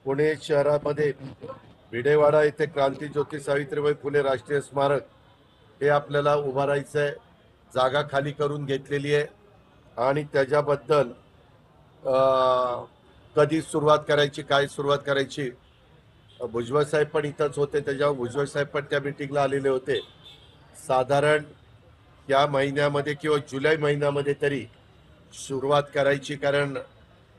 पुणे शहरामध्ये भिडेवाडा येथे क्रांतीज्योती सावित्रीबाई फुले राष्ट्रीय स्मारक हे आपल्याला उभारायचं आहे. जागा खाली करून घेतलेली आहे आणि त्याच्याबद्दल कधी सुरुवात करायची, काय सुरुवात करायची. भुजबळ साहेब पण इथंच होते, त्याच्यावर भुजबळ साहेब पण त्या मिटिंगला आलेले होते. साधारण या महिन्यामध्ये किंवा जुलै महिन्यामध्ये तरी सुरुवात करायची, कारण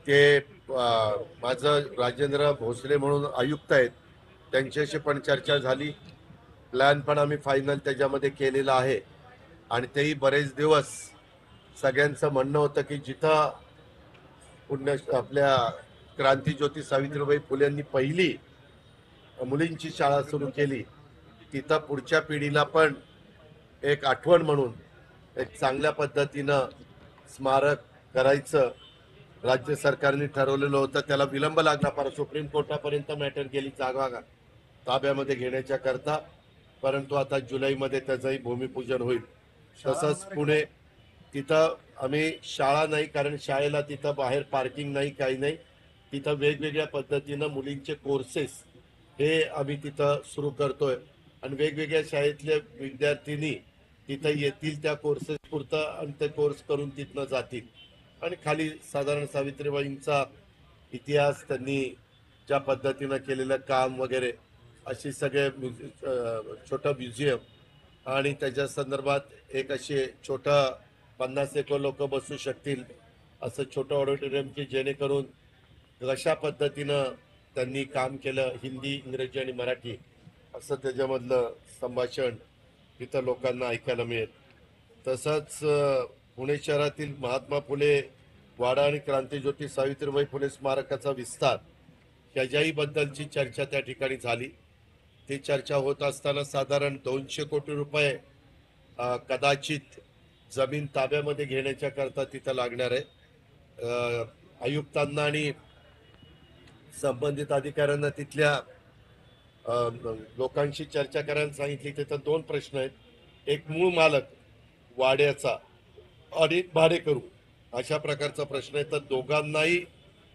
ते माझं राजेंद्र भोसले म्हणून आयुक्त आहेत, त्यांच्याशी पण चर्चा झाली. प्लॅन पण आम्ही फायनल त्याच्यामध्ये केलेला आहे. आणि तेही बरेच दिवस सगळ्यांचं म्हणणं होतं की जिथं पुण्य आपल्या क्रांतीज्योती सावित्रीबाई फुले यांनी पहिली मुलींची शाळा सुरू केली, तिथं पुढच्या पिढीला पण एक आठवण म्हणून एक चांगल्या पद्धतीनं स्मारक करायचं राज्य सरकारने ठरवलेलं होतं. त्याला विलंब लागला, पर सुप्रीम कोर्टापर्यंत मॅटर गेली जागा ताब्यामध्ये घेण्याच्या करता. परंतु आता जुलैमध्ये त्याचंही भूमिपूजन होईल. तसंच पुणे, तिथं आम्ही शाळा नाही, कारण शाळेला तिथं बाहेर पार्किंग नाही, काही नाही. तिथं वेगवेगळ्या पद्धतीनं मुलींचे कोर्सेस हे आम्ही तिथं सुरू करतोय आणि वेगवेगळ्या शाळेतले विद्यार्थिनी तिथं येतील त्या कोर्सेस पुरतं आणि ते कोर्स करून तिथनं जातील. आणि खाली साधारण सावित्रीबाईंचा इतिहास, त्यांनी ज्या पद्धतीनं केलेलं काम वगैरे, अशी सगळे छोटं म्युझियम आणि त्याच्या संदर्भात एक असे छोटं 50 लोक बसू शकतील असं छोटं ऑडिटोरियम, की जेणेकरून कशा पद्धतीनं त्यांनी काम केलं, हिंदी, इंग्रजी आणि मराठी असं त्याच्यामधलं संभाषण तिथं लोकांना ऐकायला मिळेल. तसंच पुणे शहरातील महात्मा फुले वाडा आणि क्रांतीज्योती सावित्रीबाई फुले स्मारकाचा विस्तार त्याच्याही बद्दलची चर्चा त्या ठिकाणी झाली. ती चर्चा होत असताना साधारण 200 कोटी रुपये कदाचित जमीन ताब्यामध्ये घेण्याच्या करता तिथं लागणार आहे. आयुक्तांना आणि संबंधित अधिकाऱ्यांना तिथल्या लोकांशी चर्चा करायला सांगितली. तिथं दोन प्रश्न आहेत. एक मूळ मालक वाड्याचा आणि भाडेकरू अशा प्रकारचा प्रश्न आहे. तर दोघांनाही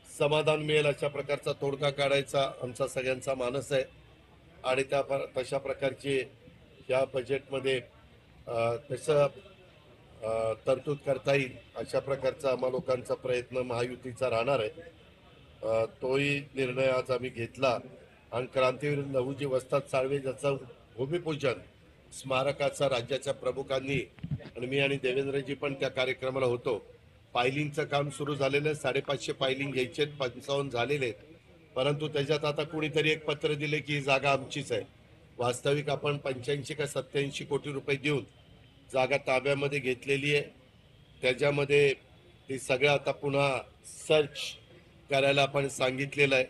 समाधान मिळेल अशा प्रकारचा तोडगा काढायचा आमचा सगळ्यांचा मानस आहे. आणि तशा प्रकारची या बजेटमध्ये तसं तरतूद करता येईल अशा प्रकारचा आम्हा लोकांचा प्रयत्न महायुतीचा राहणार आहे. तोही निर्णय आज आम्ही घेतला आणि क्रांतीवीर लहुजी वस्ताद साळवे ज्याचं भूमिपूजन स्मारकाचा राज्याच्या प्रमुखांनी आणि मी आणि देवेंद्रजी पण त्या कार्यक्रमाला होतो. फायलिंगचं काम सुरू झालेलं आहे. 550 फायलिंग घ्यायचे, 55 झालेले आहेत. परंतु त्याच्यात आता कुणीतरी एक पत्र दिले की ही जागा आमचीच आहे. वास्तविक आपण 85 का 87 कोटी रुपये देऊन जागा ताब्यामध्ये घेतलेली आहे. त्याच्यामध्ये ते सगळं आता पुन्हा सर्च करायला आपण सांगितलेलं आहे.